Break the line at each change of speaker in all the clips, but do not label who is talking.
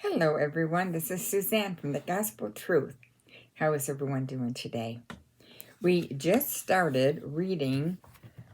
Hello, everyone. This is Suzanne from the Gospel Truth. How is everyone doing today? We just started reading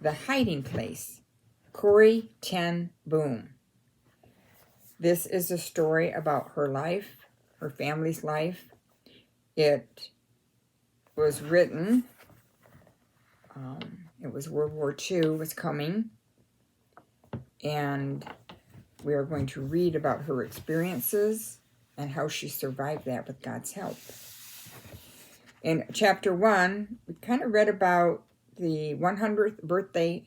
The Hiding Place, Corrie Ten Boom. This is a story about her life, her family's life. It was written, it was World War II was coming, and we are going to read about her experiences and how she survived that with God's help. In chapter 1, we kind of read about the 100th birthday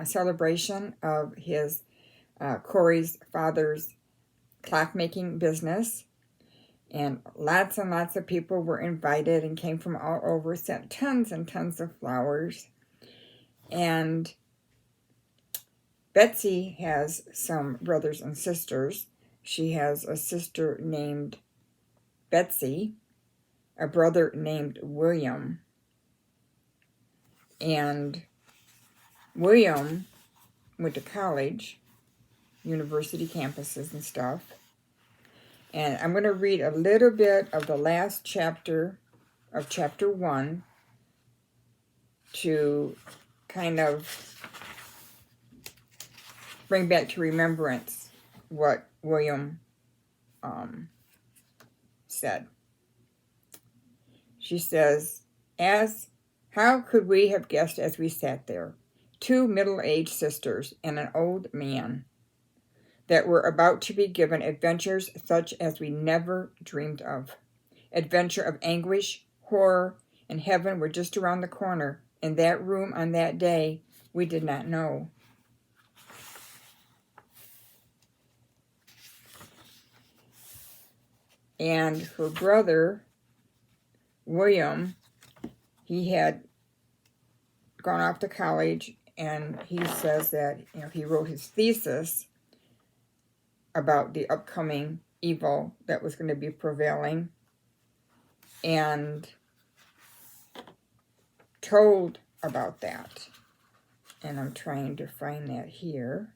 celebration of Corrie's father's clockmaking business. And lots of people were invited and came from all over, sent tons and tons of flowers. And Betsy has some brothers and sisters. She has a sister named Betsy, a brother named William, and William went to college, university campuses and stuff. And I'm going to read a little bit of the last chapter of chapter 1 to kind of bring back to remembrance what William said. She says, how could we have guessed as we sat there, 2 middle-aged sisters and an old man, that were about to be given adventures such as we never dreamed of. Adventure of anguish, horror, and heaven were just around the corner. In that room on that day, we did not know. And her brother, William, he had gone off to college, and he says that he wrote his thesis about the upcoming evil that was going to be prevailing, and told about that. And I'm trying to find that here.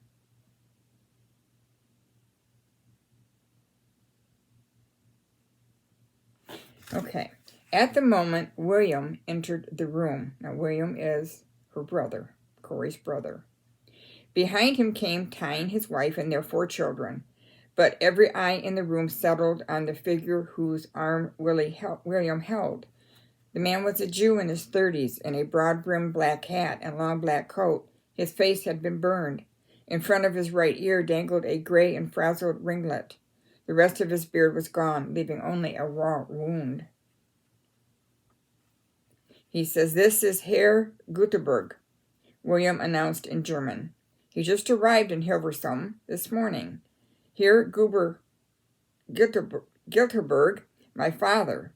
Okay. At the moment, William entered the room. Now, William is her brother, Corrie's brother. Behind him came Tyne, his wife, and their 4 children. But every eye in the room settled on the figure whose arm William held. The man was a Jew in his 30s, in a broad-brimmed black hat and long black coat. His face had been burned. In front of his right ear dangled a gray and frazzled ringlet. The rest of his beard was gone, leaving only a raw wound. He says, "This is Herr Gutenberg," William announced in German. "He just arrived in Hilversum this morning. Herr Gutenberg, my father."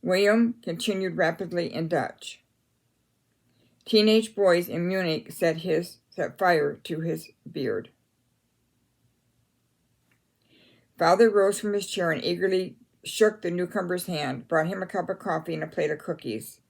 William continued rapidly in Dutch. Teenage boys in Munich set fire to his beard. Father rose from his chair and eagerly shook the newcomer's hand, brought him a cup of coffee and a plate of cookies.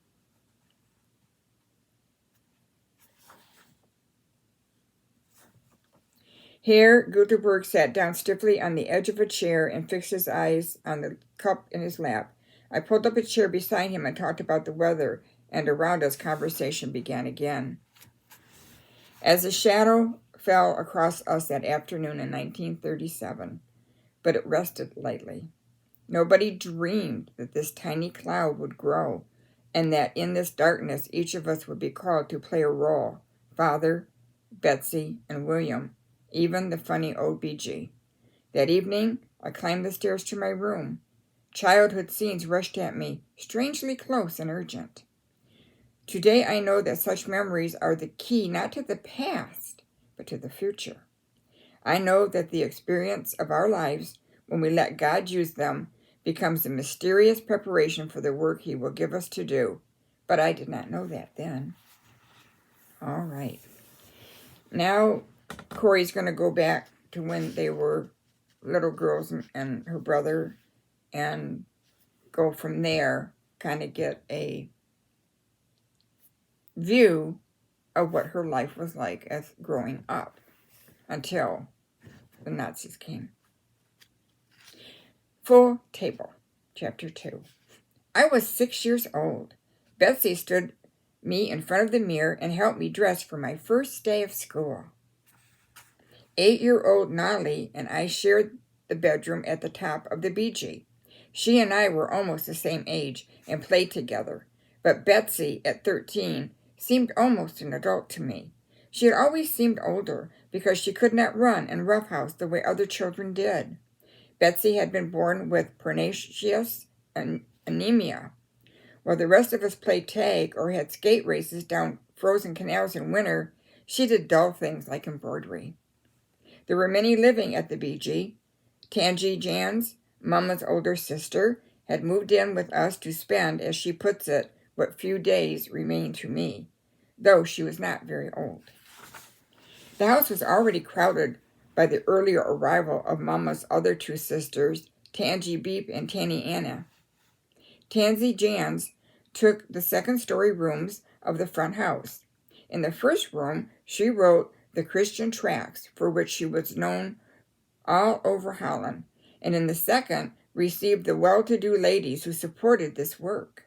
Herr Gutenberg sat down stiffly on the edge of a chair and fixed his eyes on the cup in his lap. I pulled up a chair beside him and talked about the weather, and around us conversation began again. As a shadow fell across us that afternoon in 1937, but it rested lightly. Nobody dreamed that this tiny cloud would grow, and that in this darkness each of us would be called to play a role. Father, Betsy, and William, even the funny old BG. That evening, I climbed the stairs to my room. Childhood scenes rushed at me, strangely close and urgent. Today I know that such memories are the key not to the past, but to the future. I know that the experience of our lives, when we let God use them, becomes a mysterious preparation for the work He will give us to do. But I did not know that then. All right. Now, Corrie's going to go back to when they were little girls and her brother, and go from there, kind of get a view of what her life was like as growing up until the Nazis came. Full table. Chapter 2. I was 6 years old. Betsy stood me in front of the mirror and helped me dress for my first day of school. 8-year-old Nolly and I shared the bedroom at the top of the BG. She and I were almost the same age and played together, but Betsy, at 13, seemed almost an adult to me. She had always seemed older because she could not run and roughhouse the way other children did. Betsy had been born with pernicious anemia. While the rest of us played tag or had skate races down frozen canals in winter, she did dull things like embroidery. There were many living at the BG. Tangi Jans, Mama's older sister, had moved in with us to spend, as she puts it, what few days remained to me, though she was not very old. The house was already crowded by the earlier arrival of Mama's other two sisters, Tangi Beep and Tanny Anna. Tansy Jans took the second-story rooms of the front house. In the first room, she wrote the Christian tracts for which she was known all over Holland, and in the second received the well-to-do ladies who supported this work.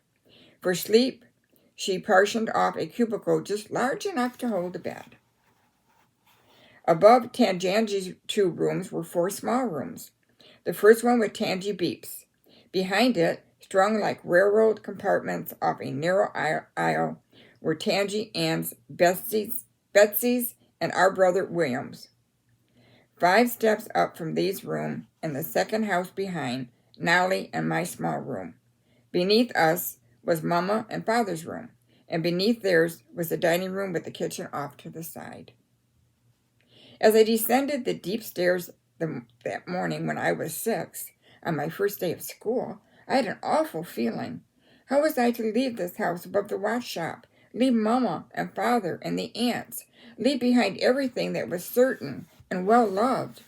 For sleep, she partitioned off a cubicle just large enough to hold a bed. Above Tangi's two rooms were 4 small rooms. The first one with Tangi Beeps. Behind it, strung like railroad compartments off a narrow aisle, were Tangi Ann's, Betsy's, and our brother William's. 5 steps up from these rooms, and the second house behind, Nolly and my small room. Beneath us was Mama and Father's room, and beneath theirs was the dining room with the kitchen off to the side. As I descended the deep stairs that morning when I was 6, on my first day of school, I had an awful feeling. How was I to leave this house above the watch shop, leave Mama and Father and the aunts, leave behind everything that was certain and well loved?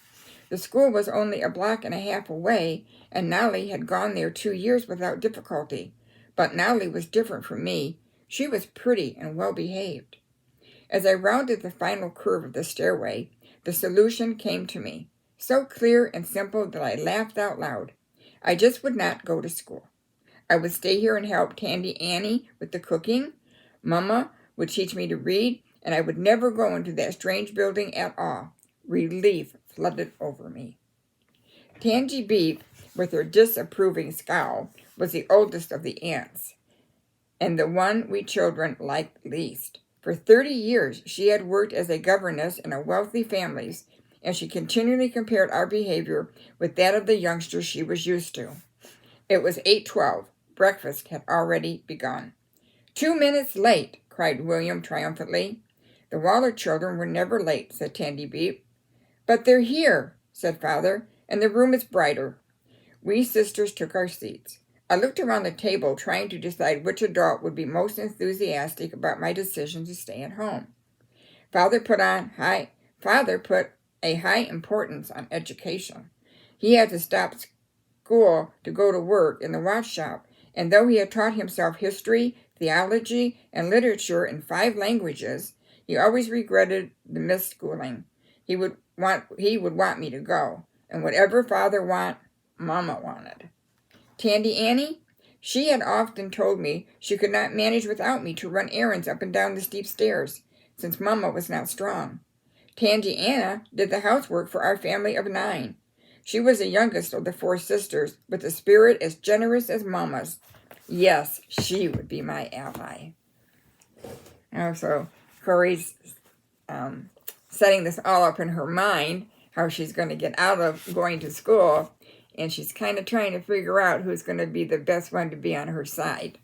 The school was only a block and a half away, and Nolly had gone there 2 years without difficulty. But Nolly was different from me. She was pretty and well behaved. As I rounded the final curve of the stairway, the solution came to me, so clear and simple that I laughed out loud. I just would not go to school. I would stay here and help Tandy Annie with the cooking. Mama would teach me to read, and I would never go into that strange building at all. Relief flooded over me. Tangi Beep, with her disapproving scowl, was the oldest of the aunts, and the one we children liked least. For 30 years she had worked as a governess in a wealthy families, and she continually compared our behavior with that of the youngsters she was used to. It was 8:12. Breakfast had already begun. 2 minutes late, cried William triumphantly. The Waller children were never late, said Tandy Beep. But they're here, said Father, and the room is brighter. We sisters took our seats. I looked around the table, trying to decide which adult would be most enthusiastic about my decision to stay at home. Father put a high importance on education. He had to stop school to go to work in the watch shop, and though he had taught himself history, theology, and literature in 5 languages, he always regretted the missed schooling. He would want me to go, and whatever Father Mama wanted. Tandy Annie? She had often told me she could not manage without me to run errands up and down the steep stairs, since Mama was not strong. Tangi Anna did the housework for our family of 9. She was the youngest of the 4 sisters, with a spirit as generous as Mama's. Yes, she would be my ally. So Corrie's setting this all up in her mind, how she's going to get out of going to school, and she's kind of trying to figure out who's going to be the best one to be on her side.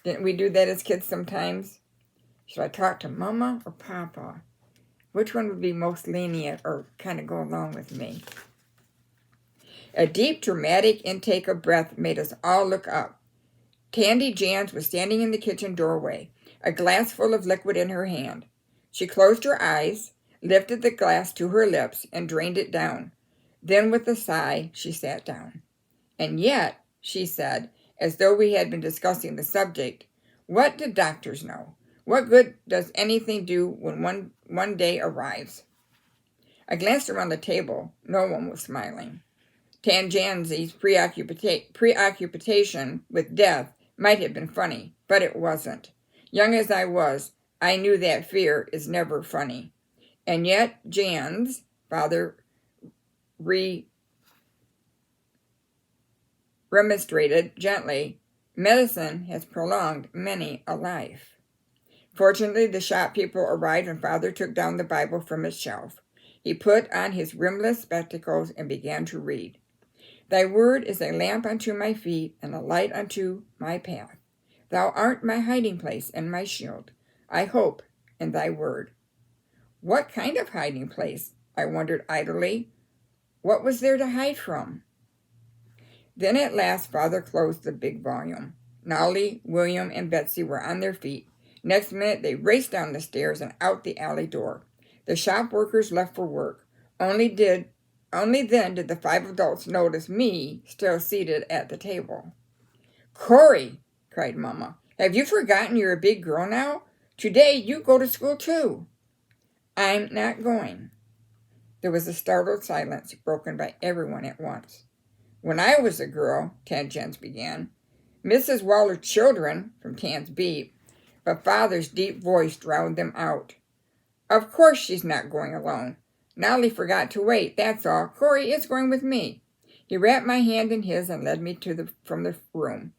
Didn't we do that as kids sometimes? Should I talk to Mama or Papa? Which one would be most lenient or kind of go along with me? A deep, dramatic intake of breath made us all look up. Tandy Jans was standing in the kitchen doorway, a glass full of liquid in her hand. She closed her eyes, lifted the glass to her lips, and drained it down. Then, with a sigh, she sat down. And yet, she said, as though we had been discussing the subject, what do doctors know? What good does anything do when one day arrives? I glanced around the table. No one was smiling. Tangenzi's preoccupation with death might have been funny, but it wasn't. Young as I was, I knew that fear is never funny. And yet Jan's father remonstrated gently, medicine has prolonged many a life. Fortunately, the shop people arrived and Father took down the Bible from its shelf. He put on his rimless spectacles and began to read. Thy word is a lamp unto my feet and a light unto my path. Thou art my hiding place and my shield. I hope in thy word. What kind of hiding place? I wondered idly. What was there to hide from? Then at last Father closed the big volume. Nolly, William, and Betsy were on their feet. Next minute they raced down the stairs and out the alley door. The shop workers left for work. Only then did the 5 adults notice me still seated at the table. Corrie, cried Mama, have you forgotten you're a big girl now? Today you go to school too. I'm not going. There was a startled silence broken by everyone at once. When I was a girl, Tangens began. Mrs. Waller's children, from Tan's beat, but Father's deep voice drowned them out. Of course she's not going alone. Nolly forgot to wait, that's all. Corrie is going with me. He wrapped my hand in his and led me from the room.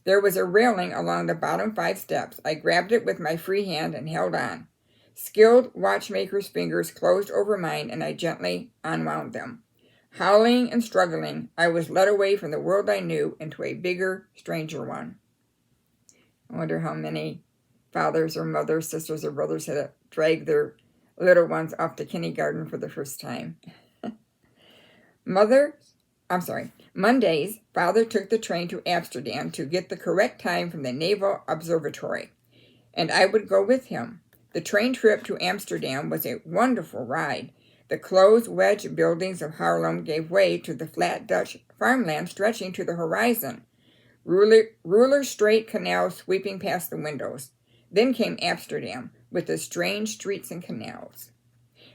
There was a railing along the bottom 5 steps. I grabbed it with my free hand and held on. Skilled watchmaker's fingers closed over mine and I gently unwound them. Howling and struggling, I was led away from the world I knew into a bigger, stranger one. I wonder how many fathers or mothers, sisters or brothers had dragged their little ones off to kindergarten for the first time. Mondays, Father took the train to Amsterdam to get the correct time from the Naval Observatory, and I would go with him. The train trip to Amsterdam was a wonderful ride. The closed wedge buildings of Haarlem gave way to the flat Dutch farmland stretching to the horizon, ruler-straight canals sweeping past the windows. Then came Amsterdam, with its strange streets and canals.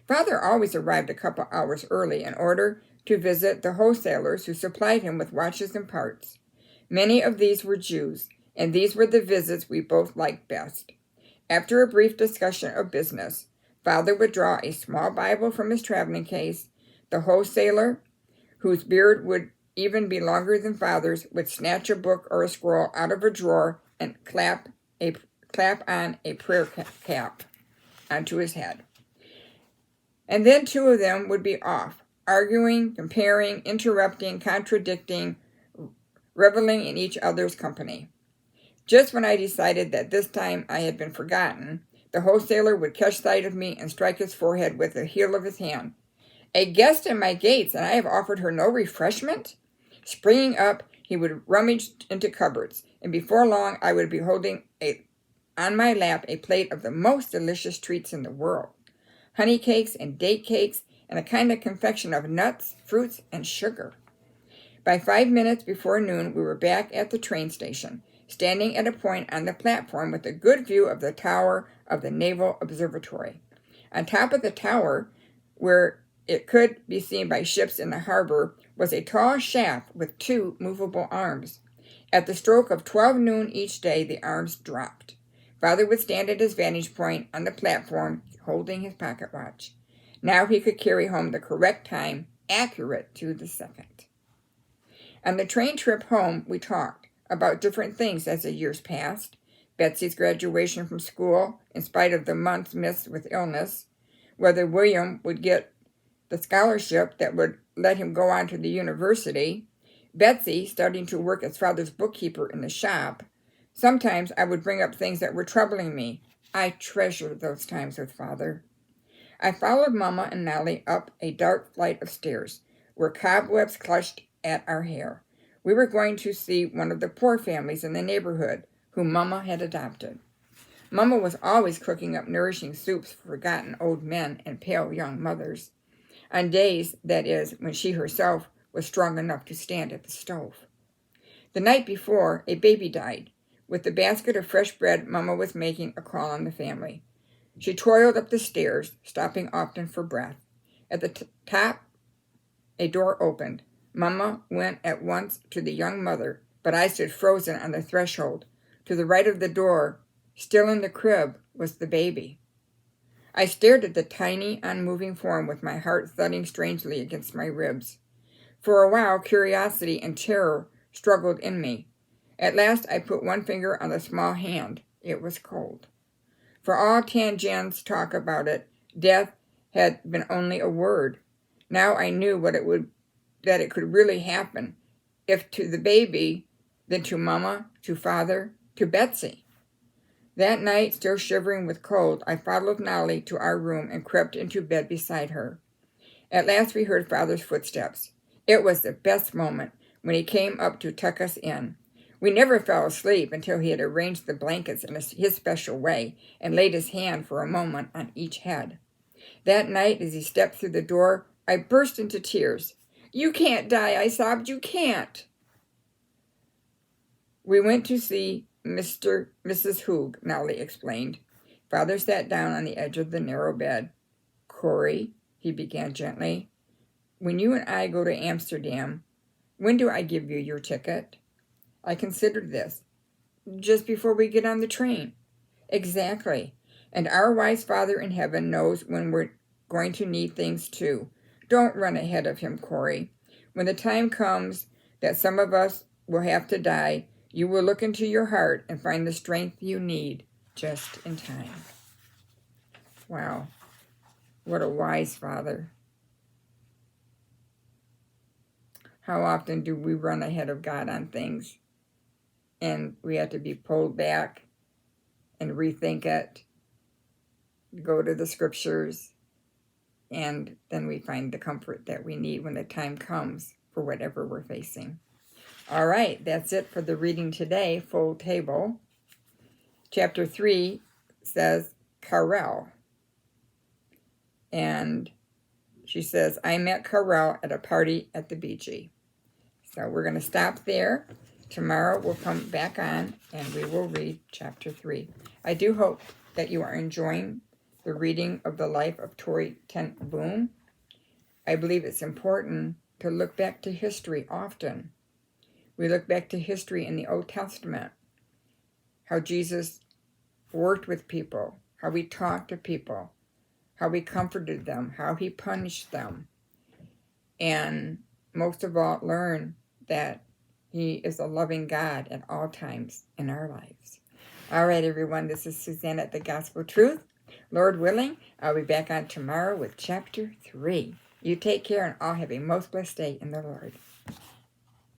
Father always arrived a couple hours early in order to visit the wholesalers who supplied him with watches and parts. Many of these were Jews, and these were the visits we both liked best. After a brief discussion of business, Father would draw a small Bible from his traveling case. The wholesaler, whose beard would even be longer than Father's, would snatch a book or a scroll out of a drawer and clap on a prayer cap onto his head. And then 2 of them would be off, arguing, comparing, interrupting, contradicting, reveling in each other's company. Just when I decided that this time I had been forgotten, the wholesaler would catch sight of me and strike his forehead with the heel of his hand. A guest in my gates, and I have offered her no refreshment? Springing up, he would rummage into cupboards, and before long I would be holding on my lap a plate of the most delicious treats in the world. Honey cakes and date cakes, and a kind of confection of nuts, fruits, and sugar. By 5 minutes before noon, we were back at the train station, standing at a point on the platform with a good view of the tower of the Naval Observatory. On top of the tower, where it could be seen by ships in the harbor, was a tall shaft with 2 movable arms. At the stroke of 12 noon each day, the arms dropped. Father would stand at his vantage point on the platform, holding his pocket watch. Now he could carry home the correct time, accurate to the second. On the train trip home, we talked about different things as the years passed. Betsy's graduation from school, in spite of the months missed with illness, whether William would get the scholarship that would let him go on to the university, Betsy starting to work as Father's bookkeeper in the shop. Sometimes I would bring up things that were troubling me. I treasured those times with Father. I followed Mama and Nolly up a dark flight of stairs, where cobwebs clutched at our hair. We were going to see one of the poor families in the neighborhood, whom Mama had adopted. Mama was always cooking up nourishing soups for forgotten old men and pale young mothers, on days, that is, when she herself was strong enough to stand at the stove. The night before, a baby died. With the basket of fresh bread, Mama was making a call on the family. She toiled up the stairs, stopping often for breath. At the top, a door opened. Mama went at once to the young mother, but I stood frozen on the threshold. To the right of the door, still in the crib, was the baby. I stared at the tiny, unmoving form with my heart thudding strangely against my ribs. For a while, curiosity and terror struggled in me. At last, I put one finger on the small hand. It was cold. For all Tangen's talk about it, death had been only a word. Now I knew that it could really happen, if to the baby, then to Mama, to Father, to Betsy. That night, still shivering with cold, I followed Nolly to our room and crept into bed beside her. At last we heard Father's footsteps. It was the best moment, when he came up to tuck us in. We never fell asleep until he had arranged the blankets in his special way and laid his hand for a moment on each head. That night, as he stepped through the door, I burst into tears. "You can't die," I sobbed. "You can't." "We went to see Mrs. Hoog," Nolly explained. Father sat down on the edge of the narrow bed. "Corrie," he began gently, "when you and I go to Amsterdam, when do I give you your ticket?" I considered this. "Just before we get on the train." "Exactly. And our wise Father in heaven knows when we're going to need things too. Don't run ahead of him, Corrie. When the time comes that some of us will have to die, you will look into your heart and find the strength you need just in time." Wow. What a wise Father. How often do we run ahead of God on things? And we have to be pulled back and rethink it, go to the scriptures, and then we find the comfort that we need when the time comes for whatever we're facing. All right, that's it for the reading today, full table. Chapter 3 says Carell. And she says, "I met Carell at a party at the Beachy." So we're going to stop there. Tomorrow we'll come back on and we will read chapter 3. I do hope that you are enjoying the reading of the life of Corrie Ten Boom. I believe it's important to look back to history often. We look back to history in the Old Testament, how Jesus worked with people, how he talked to people, how he comforted them, how he punished them, and most of all, learn that he is a loving God at all times in our lives. All right, everyone, this is Suzanne at The Gospel Truth. Lord willing, I'll be back on tomorrow with chapter 3. You take care, and all have a most blessed day in the Lord.